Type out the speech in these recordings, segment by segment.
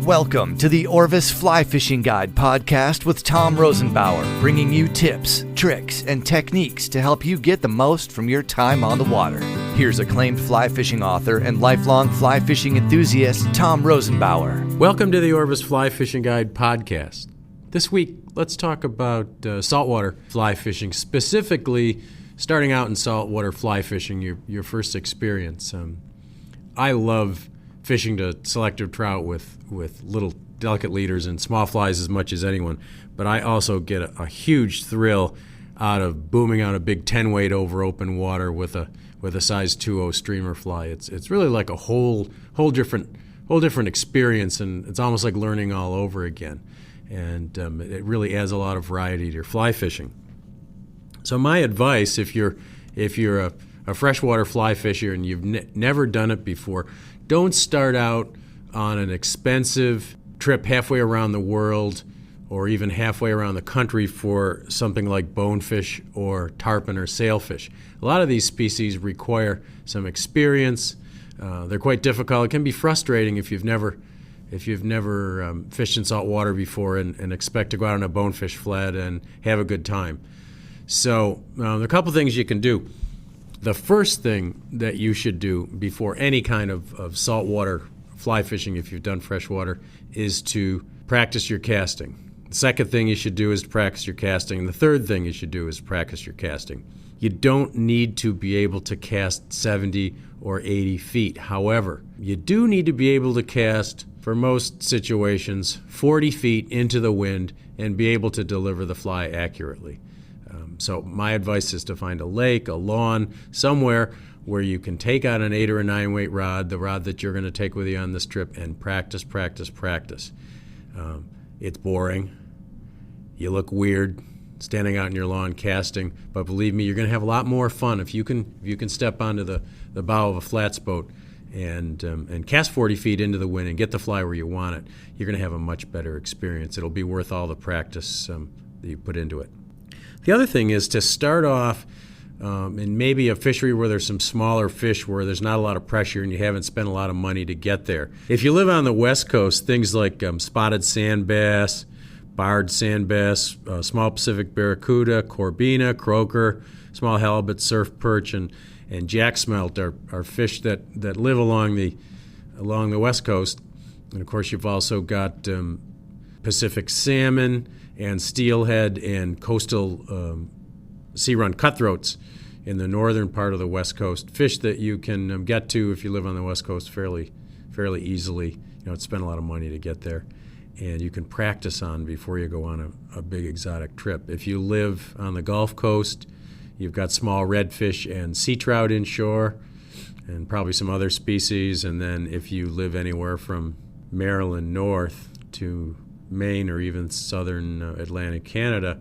Welcome to the Orvis Fly Fishing Guide podcast with Tom Rosenbauer, bringing you tips, tricks, and techniques to help you get the most from your time on the water. Here's acclaimed fly fishing author and lifelong fly fishing enthusiast, Tom Rosenbauer. Welcome to the Orvis Fly Fishing Guide podcast. This week, let's talk about saltwater fly fishing, specifically starting out in saltwater fly fishing, your first experience. I love fishing to selective trout with little delicate leaders and small flies as much as anyone, but I also get a huge thrill out of booming out a big 10-weight over open water with a size 2.0 streamer fly. It's really like a whole different experience, and it's almost like learning all over again. And it really adds a lot of variety to your fly fishing. So my advice, if you're a freshwater fly fisher and you've never done it before, don't start out on an expensive trip halfway around the world or even halfway around the country for something like bonefish or tarpon or sailfish. A lot of these species require some experience. They're quite difficult. It can be frustrating if you've never fished in salt water before and expect to go out on a bonefish flat and have a good time. So there are a couple things you can do. The first thing that you should do before any kind of saltwater fly fishing, if you've done freshwater, is to practice your casting. The second thing you should do is to practice your casting. And the third thing you should do is practice your casting. You don't need to be able to cast 70 or 80 feet. However, you do need to be able to cast, for most situations, 40 feet into the wind and be able to deliver the fly accurately. So my advice is to find a lake, a lawn, somewhere where you can take out an 8 or a 9 weight rod, the rod that you're going to take with you on this trip, and practice. It's boring. You look weird standing out in your lawn casting, but believe me, you're going to have a lot more fun if you can step onto the bow of a flats boat and cast 40 feet into the wind and get the fly where you want it. You're going to have a much better experience. It'll be worth all the practice that you put into it. The other thing is to start off in maybe a fishery where there's some smaller fish where there's not a lot of pressure and you haven't spent a lot of money to get there. If you live on the West Coast, things like spotted sand bass, barred sand bass, small Pacific barracuda, corbina, croaker, small halibut, surf perch, and jack smelt are fish that live along the West Coast. And of course, you've also got Pacific salmon and steelhead and coastal sea-run cutthroats in the northern part of the West Coast. Fish that you can get to if you live on the West Coast fairly easily. You don't spend a lot of money to get there, and you can practice on before you go on a big exotic trip. If you live on the Gulf Coast, you've got small redfish and sea trout inshore, and probably some other species. And then if you live anywhere from Maryland north to Maine or even southern Atlantic Canada,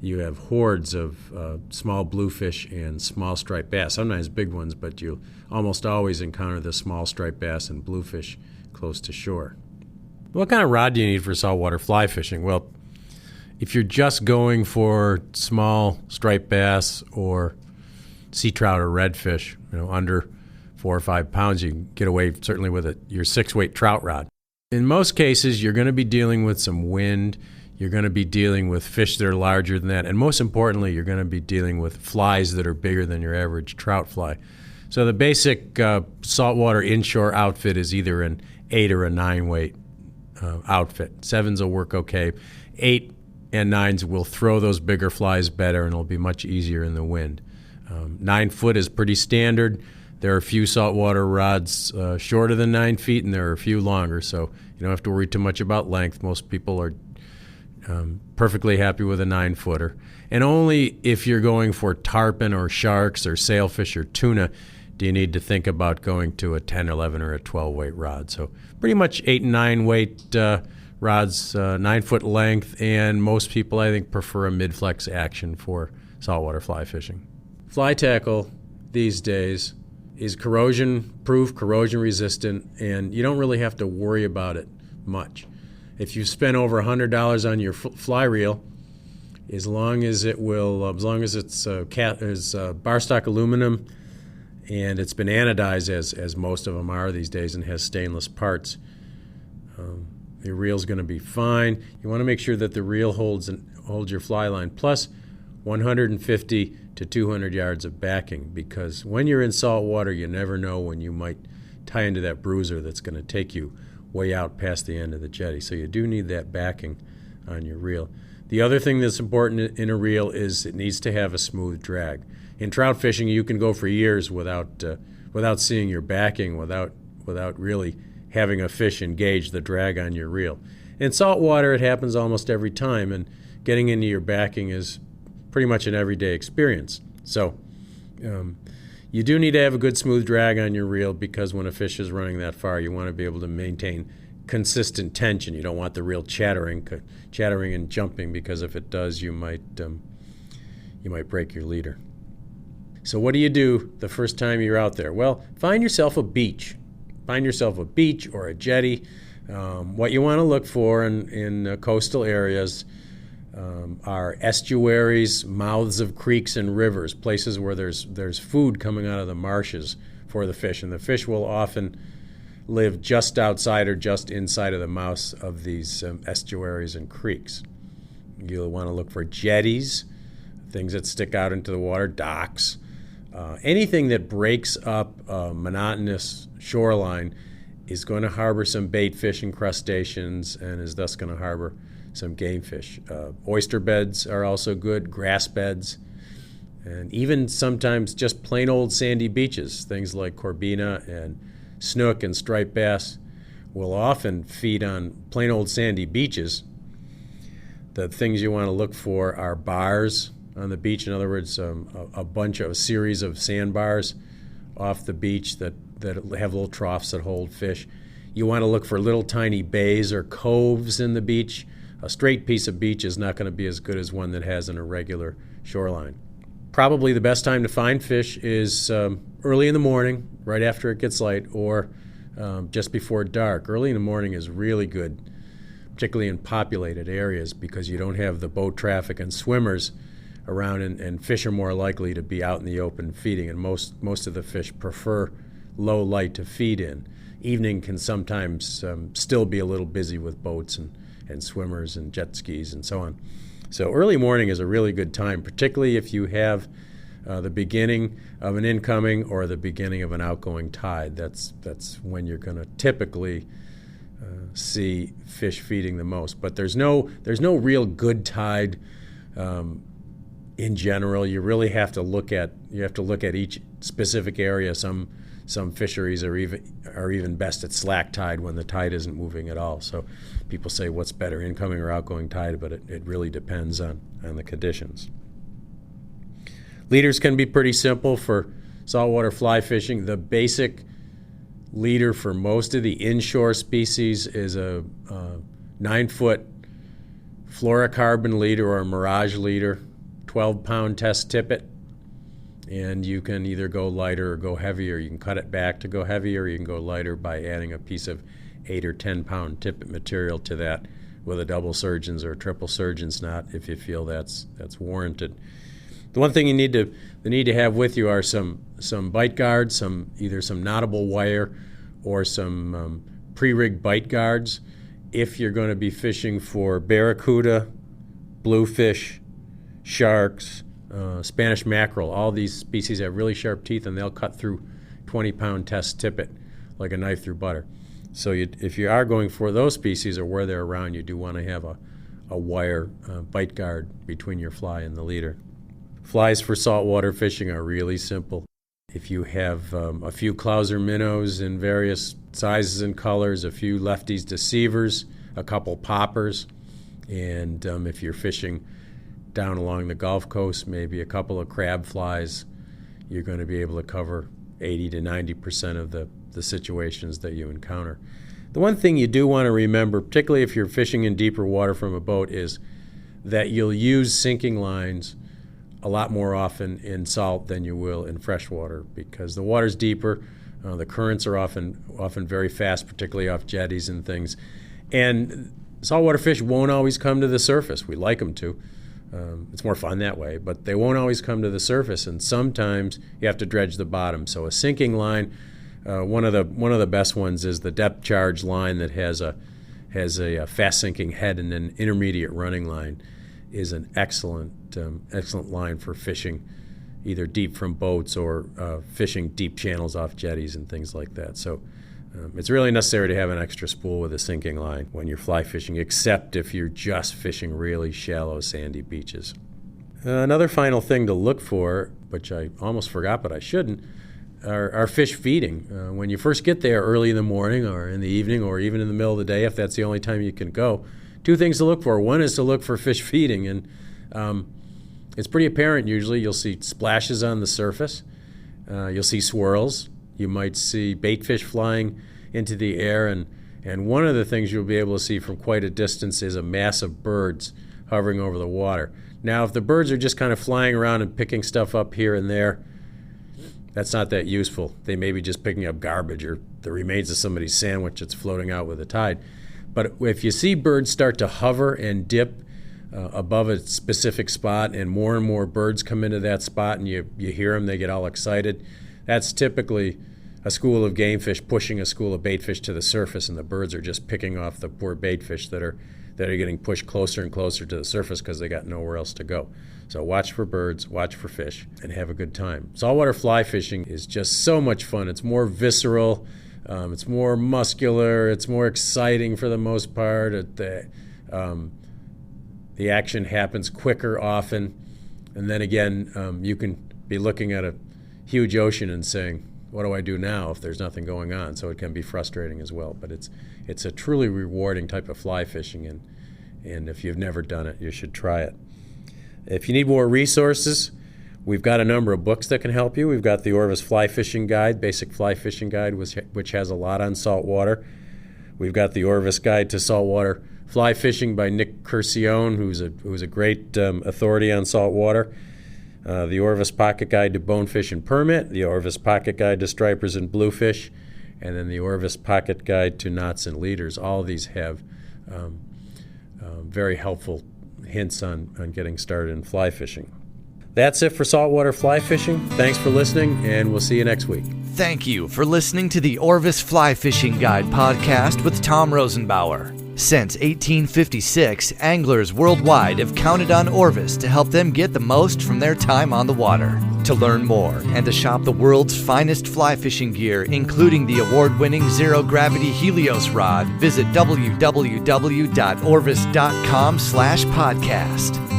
you have hordes of small bluefish and small striped bass, sometimes big ones, but you'll almost always encounter the small striped bass and bluefish close to shore. What kind of rod do you need for saltwater fly fishing? Well, if you're just going for small striped bass or sea trout or redfish, under 4 or 5 pounds, you can get away certainly with your 6-weight trout rod. In most cases, you're going to be dealing with some wind. You're going to be dealing with fish that are larger than that. And most importantly, you're going to be dealing with flies that are bigger than your average trout fly. So the basic saltwater inshore outfit is either an 8 or a 9-weight outfit. 7s will work okay. 8 and 9s will throw those bigger flies better, and it'll be much easier in the wind. 9 foot is pretty standard. There are a few saltwater rods shorter than 9 feet, and there are a few longer, so you don't have to worry too much about length. Most people are perfectly happy with a 9-footer. And only if you're going for tarpon or sharks or sailfish or tuna do you need to think about going to a 10, 11, or a 12-weight rod. So pretty much 8 and 9-weight rods, 9-foot length, and most people, I think, prefer a mid-flex action for saltwater fly fishing. Fly tackle these days is corrosion-proof, corrosion-resistant, and you don't really have to worry about it much. If you spend over $100 on your fly reel, as long as it's bar stock aluminum and it's been anodized, as most of them are these days, and has stainless parts, Your reel's going to be fine. You want to make sure that the reel holds your fly line, plus 150 to 200 yards of backing, because when you're in salt water, you never know when you might tie into that bruiser that's going to take you way out past the end of the jetty. So you do need that backing on your reel. The other thing that's important in a reel is it needs to have a smooth drag. In trout fishing, you can go for years without seeing your backing, without really having a fish engage the drag on your reel. In saltwater, it happens almost every time, and getting into your backing is pretty much an everyday experience. So you do need to have a good smooth drag on your reel, because when a fish is running that far, you want to be able to maintain consistent tension. You don't want the reel chattering and jumping, because if it does, you might break your leader. So what do you do the first time you're out there? Well, find yourself a beach. Find yourself a beach or a jetty. What you want to look for in coastal areas are estuaries, mouths of creeks and rivers, places where there's food coming out of the marshes for the fish, and the fish will often live just outside or just inside of the mouths of these estuaries and creeks. You'll want to look for jetties, things that stick out into the water, docks. Anything that breaks up a monotonous shoreline is going to harbor some bait fish and crustaceans, and is thus going to harbor some game fish. Oyster beds are also good, grass beds, and even sometimes just plain old sandy beaches. Things like corbina and snook and striped bass will often feed on plain old sandy beaches. The things you want to look for are bars on the beach. In other words, a series of sandbars off the beach that have little troughs that hold fish. You want to look for little tiny bays or coves in the beach. A straight piece of beach is not going to be as good as one that has an irregular shoreline. Probably the best time to find fish is early in the morning, right after it gets light, or just before dark. Early in the morning is really good, particularly in populated areas, because you don't have the boat traffic and swimmers around, and fish are more likely to be out in the open feeding, and most of the fish prefer low light to feed in. Evening can sometimes still be a little busy with boats and swimmers and jet skis and so on. So early morning is a really good time, particularly if you have the beginning of an incoming or the beginning of an outgoing tide. That's when you're going to typically see fish feeding the most. But there's no real good tide in general. You really have to look at each specific area. Some fisheries are even best at slack tide, when the tide isn't moving at all. So people say, what's better, incoming or outgoing tide? But it really depends on the conditions. Leaders can be pretty simple for saltwater fly fishing. The basic leader for most of the inshore species is a 9-foot fluorocarbon leader or a mirage leader, 12-pound test tippet. And you can either go lighter or go heavier. You can cut it back to go heavier, or you can go lighter by adding a piece of 8 or 10-pound tippet material to that with a double surgeon's or triple surgeon's knot, if you feel that's warranted. The one thing you need to have with you are some bite guards, either some knottable wire or some pre-rigged bite guards. If you're going to be fishing for barracuda, bluefish, sharks, Spanish mackerel, all these species have really sharp teeth, and they'll cut through 20-pound test tippet like a knife through butter. So if you are going for those species or where they're around, you do want to have a wire bite guard between your fly and the leader. Flies for saltwater fishing are really simple. If you have a few Clouser minnows in various sizes and colors, a few lefties deceivers, a couple poppers, and if you're fishing down along the Gulf Coast, maybe a couple of crab flies, you're going to be able to cover 80 to 90% of the situations that you encounter. The one thing you do want to remember, particularly if you're fishing in deeper water from a boat, is that you'll use sinking lines a lot more often in salt than you will in freshwater, because the water's deeper, the currents are often very fast, particularly off jetties and things, and saltwater fish won't always come to the surface. We like them to. It's more fun that way, but they won't always come to the surface, and sometimes you have to dredge the bottom. So a sinking line, one of the best ones is the depth charge line that has a has a fast-sinking head and an intermediate running line, is an excellent line for fishing, either deep from boats or fishing deep channels off jetties and things like that. So it's really necessary to have an extra spool with a sinking line when you're fly fishing, except if you're just fishing really shallow, sandy beaches. Another final thing to look for, which I almost forgot but I shouldn't, are fish feeding. When you first get there early in the morning or in the evening or even in the middle of the day, if that's the only time you can go, two things to look for. One is to look for fish feeding, and it's pretty apparent usually. You'll see splashes on the surface. You'll see swirls. You might see bait fish flying into the air, and one of the things you'll be able to see from quite a distance is a mass of birds hovering over the water. Now, if the birds are just kind of flying around and picking stuff up here and there, that's not that useful. They may be just picking up garbage or the remains of somebody's sandwich that's floating out with the tide. But if you see birds start to hover and dip above a specific spot, and more birds come into that spot, and you hear them, they get all excited, that's typically a school of game fish pushing a school of bait fish to the surface, and the birds are just picking off the poor bait fish that are getting pushed closer and closer to the surface because they got nowhere else to go. So watch for birds, watch for fish, and have a good time. Saltwater fly fishing is just so much fun. It's more visceral, it's more muscular, it's more exciting for the most part. The action happens quicker often, and then again, you can be looking at a huge ocean and saying, what do I do now if there's nothing going on? So it can be frustrating as well. But it's a truly rewarding type of fly fishing, and if you've never done it, you should try it. If you need more resources, we've got a number of books that can help you. We've got the Orvis Fly Fishing Guide, Basic Fly Fishing Guide, which has a lot on saltwater. We've got the Orvis Guide to Saltwater Fly Fishing by Nick Curcione, who's a great authority on saltwater. The Orvis Pocket Guide to Bonefish and Permit, the Orvis Pocket Guide to Stripers and Bluefish, and then the Orvis Pocket Guide to Knots and Leaders. All of these have very helpful hints on getting started in fly fishing. That's it for saltwater fly fishing. Thanks for listening, and we'll see you next week. Thank you for listening to the Orvis Fly Fishing Guide podcast with Tom Rosenbauer. Since 1856, anglers worldwide have counted on Orvis to help them get the most from their time on the water. To learn more and to shop the world's finest fly fishing gear, including the award-winning zero-gravity Helios rod, visit www.orvis.com/podcast.